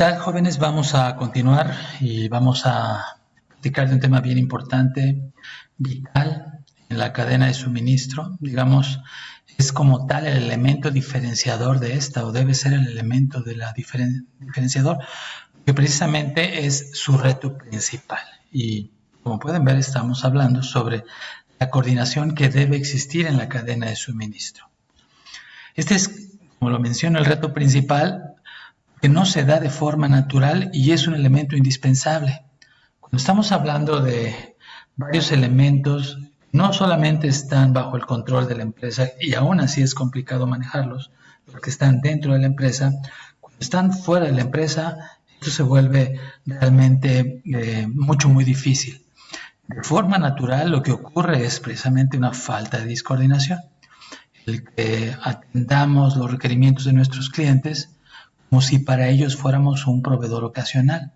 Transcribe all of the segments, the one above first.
tal, jóvenes? Vamos a continuar y vamos a platicar de un tema bien importante, vital en la cadena de suministro. Digamos, es como tal el elemento diferenciador de esta, o debe ser el elemento de la diferenciador, que precisamente es su reto principal. Y como pueden ver, estamos hablando sobre la coordinación que debe existir en la cadena de suministro. Este es, como lo menciono, el reto principal, que no se da de forma natural y es un elemento indispensable. Cuando estamos hablando de varios elementos, no solamente están bajo el control de la empresa y aún así es complicado manejarlos, porque están dentro de la empresa. Cuando están fuera de la empresa, esto se vuelve realmente muy difícil. De forma natural, lo que ocurre es precisamente una falta de discoordinación. El que atendamos los requerimientos de nuestros clientes como si para ellos fuéramos un proveedor ocasional.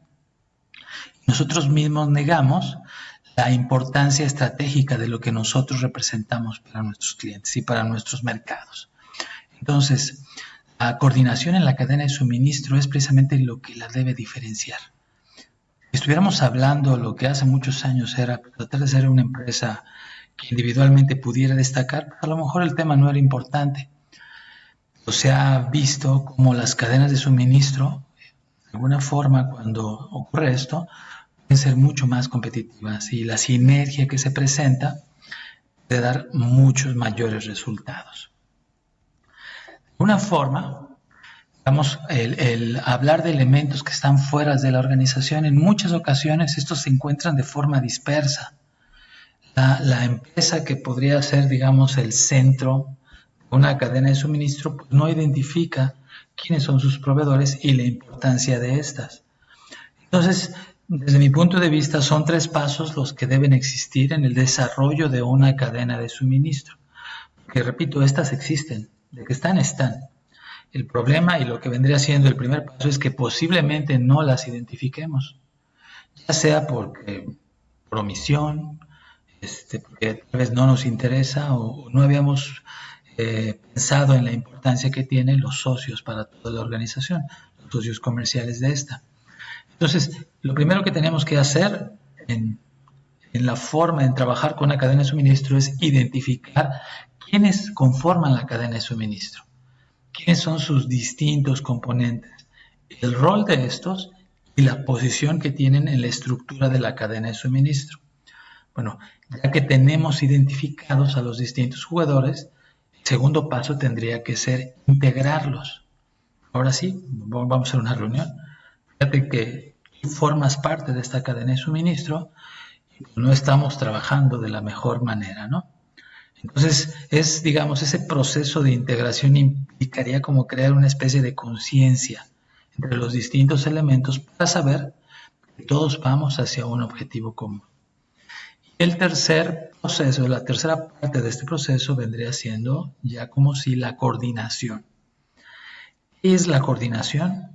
Nosotros mismos negamos la importancia estratégica de lo que nosotros representamos para nuestros clientes y para nuestros mercados. Entonces, la coordinación en la cadena de suministro es precisamente lo que la debe diferenciar. Si estuviéramos hablando lo que hace muchos años era tratar de ser una empresa que individualmente pudiera destacar, a lo mejor el tema no era importante. Se ha visto como las cadenas de suministro, de alguna forma, cuando ocurre esto, pueden ser mucho más competitivas y la sinergia que se presenta puede dar muchos mayores resultados. De alguna forma, vamos, el hablar de elementos que están fuera de la organización, en muchas ocasiones estos se encuentran de forma dispersa. La empresa que podría ser, digamos, el centro, una cadena de suministro, pues no identifica quiénes son sus proveedores y la importancia de estas. Entonces, desde mi punto de vista, son 3 pasos los que deben existir en el desarrollo de una cadena de suministro. Que repito, estas existen, de que están. El problema y lo que vendría siendo el primer paso es que posiblemente no las identifiquemos, ya sea por omisión, porque tal vez no nos interesa o no habíamos pensado en la importancia que tienen los socios para toda la organización, los socios comerciales de esta. Entonces, lo primero que tenemos que hacer en la forma de trabajar con una cadena de suministro es identificar quiénes conforman la cadena de suministro, quiénes son sus distintos componentes, el rol de estos y la posición que tienen en la estructura de la cadena de suministro. Bueno, ya que tenemos identificados a los distintos jugadores, el segundo paso tendría que ser integrarlos. Ahora sí, vamos a hacer una reunión. Fíjate que tú formas parte de esta cadena de suministro y no estamos trabajando de la mejor manera, ¿no? Entonces, digamos, ese proceso de integración implicaría como crear una especie de conciencia entre los distintos elementos para saber que todos vamos hacia un objetivo común. El tercer proceso, la tercera parte de este proceso vendría siendo ya como si la coordinación. ¿Qué es la coordinación?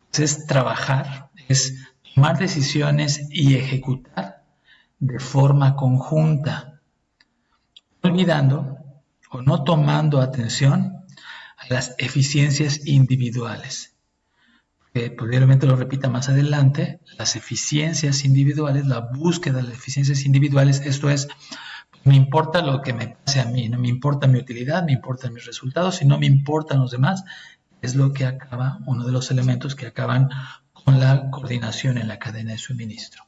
Pues es trabajar, es tomar decisiones y ejecutar de forma conjunta, olvidando o no tomando atención a las eficiencias individuales. Posiblemente lo repita más adelante, las eficiencias individuales, la búsqueda de las eficiencias individuales, esto es, me importa lo que me pase a mí, no me importa mi utilidad, me importan mis resultados y no me importan los demás, es lo que acaba, uno de los elementos que acaban con la coordinación en la cadena de suministro.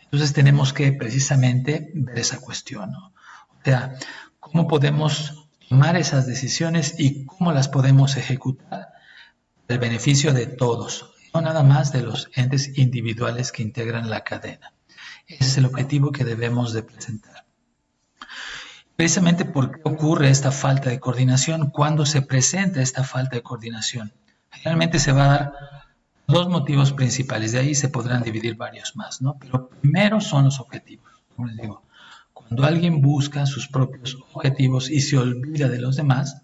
Entonces tenemos que precisamente ver esa cuestión, ¿no? O sea, cómo podemos tomar esas decisiones y cómo las podemos ejecutar el beneficio de todos, no nada más de los entes individuales que integran la cadena. Ese es el objetivo que debemos de presentar. Precisamente, ¿por qué ocurre esta falta de coordinación? ¿Cuándo se presenta esta falta de coordinación? Generalmente se va a dar 2 motivos principales, de ahí se podrán dividir varios más, ¿no? Pero primero son los objetivos, como les digo. Cuando alguien busca sus propios objetivos y se olvida de los demás,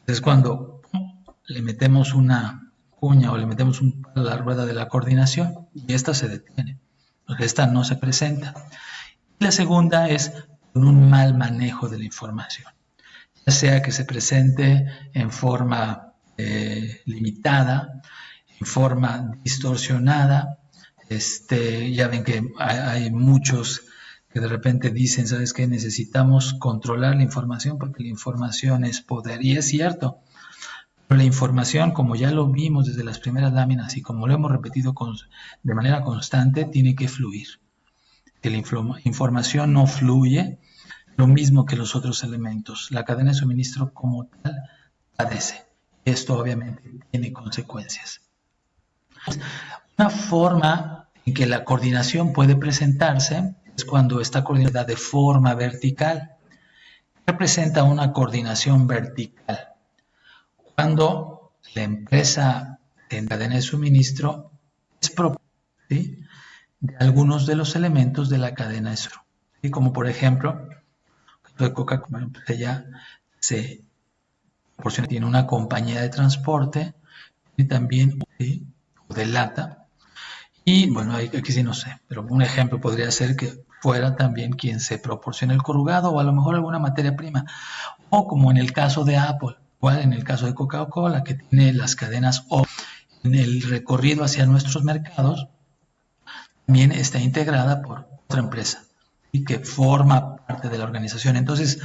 es cuando le metemos una cuña o le metemos un palo a la rueda de la coordinación y esta se detiene, porque esta no se presenta. Y la segunda es con un mal manejo de la información, ya sea que se presente en forma limitada, en forma distorsionada. Ya ven que hay muchos que de repente dicen, ¿sabes qué? Necesitamos controlar la información porque la información es poder. Y es cierto, pero la información, como ya lo vimos desde las primeras láminas y como lo hemos repetido de manera constante, tiene que fluir. Que la información no fluye, lo mismo que los otros elementos. La cadena de suministro como tal padece. Esto obviamente tiene consecuencias. Una forma en que la coordinación puede presentarse es cuando esta coordinación de forma vertical. Representa una coordinación vertical. Cuando la empresa en cadena de suministro es propia, ¿sí?, de algunos de los elementos de la cadena de suministro, ¿sí? Como por ejemplo, de Coca-Cola, pues ella se proporciona, tiene una compañía de transporte y también, ¿sí?, o de lata. Y bueno, aquí sí no sé, pero un ejemplo podría ser que fuera también quien se proporciona el corrugado o a lo mejor alguna materia prima. O como en el caso de Apple, igual en el caso de Coca-Cola, que tiene las cadenas o en el recorrido hacia nuestros mercados, también está integrada por otra empresa y que forma parte de la organización. Entonces,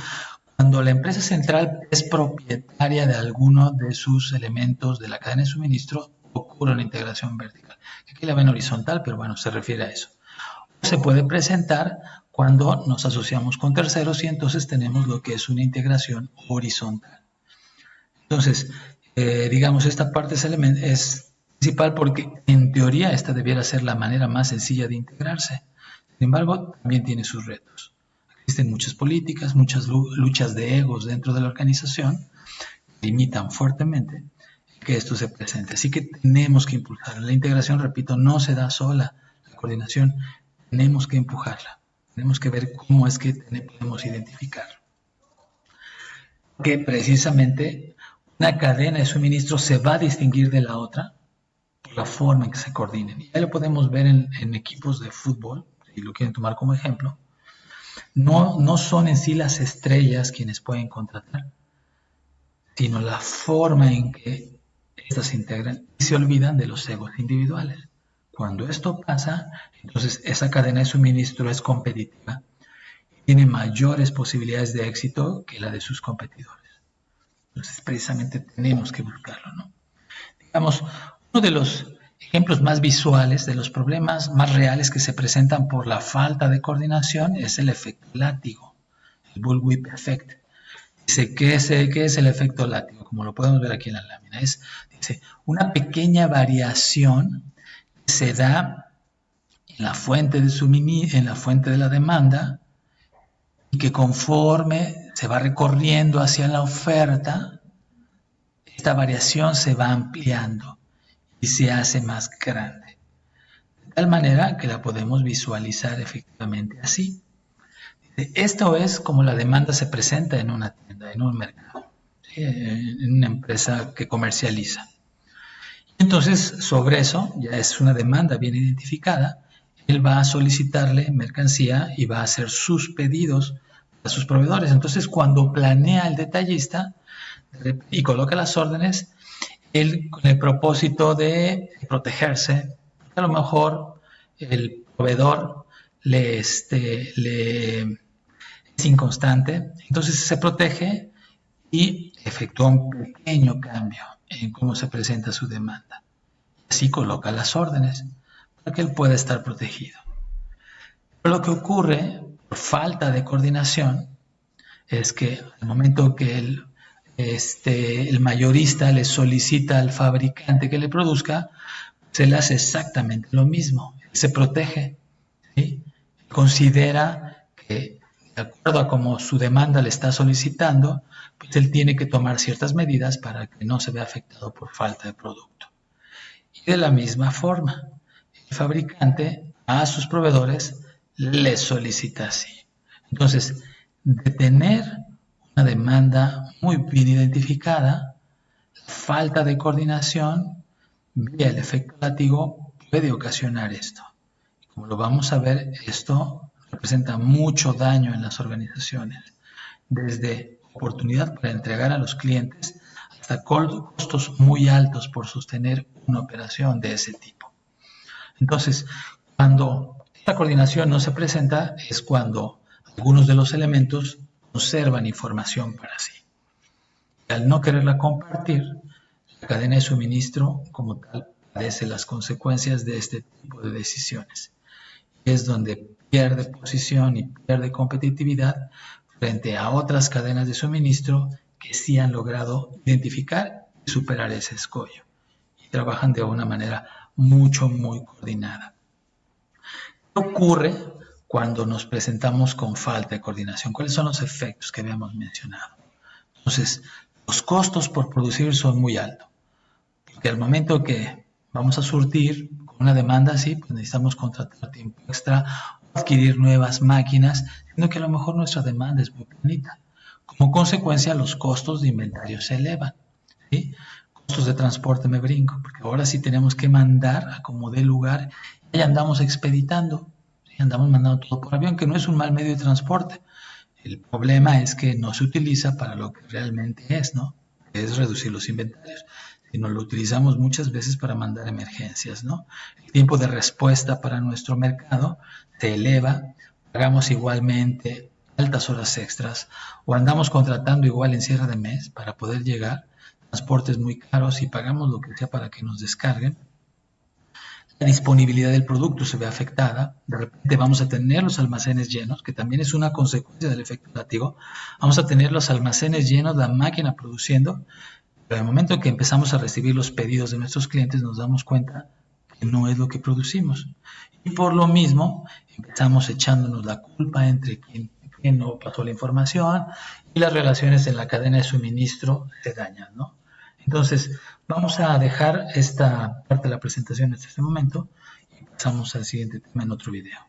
cuando la empresa central es propietaria de alguno de sus elementos de la cadena de suministro, ocurre una integración vertical. Aquí la ven horizontal, pero bueno, se refiere a eso. Se puede presentar cuando nos asociamos con terceros y entonces tenemos lo que es una integración horizontal. Entonces, digamos, esta parte es principal porque en teoría esta debiera ser la manera más sencilla de integrarse. Sin embargo, también tiene sus retos. Existen muchas políticas, muchas luchas de egos dentro de la organización que limitan fuertemente que esto se presente. Así que tenemos que impulsar. La integración, repito, no se da sola. La coordinación tenemos que empujarla. Tenemos que ver cómo es que podemos identificar. Que precisamente una cadena de suministro se va a distinguir de la otra por la forma en que se coordinen. Y ya lo podemos ver en equipos de fútbol, si lo quieren tomar como ejemplo. No son en sí las estrellas quienes pueden contratar, sino la forma en que estas se integran y se olvidan de los egos individuales. Cuando esto pasa, entonces esa cadena de suministro es competitiva y tiene mayores posibilidades de éxito que la de sus competidores. Entonces, precisamente tenemos que buscarlo, ¿no? Digamos, uno de los ejemplos más visuales de los problemas más reales que se presentan por la falta de coordinación es el efecto látigo, el bullwhip effect. Dice, ¿qué es el efecto látigo? Como lo podemos ver aquí en la lámina, dice, una pequeña variación que se da en la fuente de la demanda y que conforme se va recorriendo hacia la oferta, esta variación se va ampliando y se hace más grande. De tal manera que la podemos visualizar efectivamente así. Esto es como la demanda se presenta en una tienda, en un mercado, ¿sí?, en una empresa que comercializa. Entonces, sobre eso, ya es una demanda bien identificada, él va a solicitarle mercancía y va a hacer sus pedidos a sus proveedores. Entonces, cuando planea el detallista y coloca las órdenes, él con el propósito de protegerse, a lo mejor el proveedor es inconstante, entonces se protege y efectúa un pequeño cambio en cómo se presenta su demanda. Así coloca las órdenes para que él pueda estar protegido. Pero lo que ocurre por falta de coordinación es que al momento que el mayorista le solicita al fabricante que le produzca, se le hace exactamente lo mismo. Se protege, ¿sí? Considera que, de acuerdo a cómo su demanda le está solicitando, pues él tiene que tomar ciertas medidas para que no se vea afectado por falta de producto. Y de la misma forma, el fabricante a sus proveedores les solicita así. Entonces, de tener una demanda muy bien identificada, la falta de coordinación vía el efecto látigo puede ocasionar esto. Y como lo vamos a ver, esto representa mucho daño en las organizaciones, desde oportunidad para entregar a los clientes hasta costos muy altos por sostener una operación de ese tipo. Entonces, cuando esta coordinación no se presenta es cuando algunos de los elementos conservan información para sí. Y al no quererla compartir, la cadena de suministro como tal padece las consecuencias de este tipo de decisiones. Es donde pierde posición y pierde competitividad frente a otras cadenas de suministro que sí han logrado identificar y superar ese escollo y trabajan de una manera muy coordinada. ¿Qué ocurre cuando nos presentamos con falta de coordinación? ¿Cuáles son los efectos que habíamos mencionado? Entonces, los costos por producir son muy altos, porque al momento que vamos a surtir con una demanda así, pues necesitamos contratar tiempo extra o adquirir nuevas máquinas, siendo que a lo mejor nuestra demanda es muy planita. Como consecuencia, los costos de inventario se elevan, ¿sí? Costos de transporte me brinco, porque ahora sí tenemos que mandar a como dé lugar y andamos expeditando, ¿sí? Andamos mandando todo por avión, que no es un mal medio de transporte. El problema es que no se utiliza para lo que realmente es, ¿no? Que es reducir los inventarios, sino lo utilizamos muchas veces para mandar emergencias, ¿no? El tiempo de respuesta para nuestro mercado se eleva, pagamos igualmente altas horas extras o andamos contratando igual en cierre de mes para poder llegar, transportes muy caros y pagamos lo que sea para que nos descarguen. La disponibilidad del producto se ve afectada, de repente vamos a tener los almacenes llenos, que también es una consecuencia del efecto látigo, vamos a tener los almacenes llenos, la máquina produciendo, pero al momento que empezamos a recibir los pedidos de nuestros clientes nos damos cuenta que no es lo que producimos. Y por lo mismo empezamos echándonos la culpa entre quien no pasó la información y las relaciones en la cadena de suministro se dañan, ¿no? Entonces, vamos a dejar esta parte de la presentación en este momento y pasamos al siguiente tema en otro video.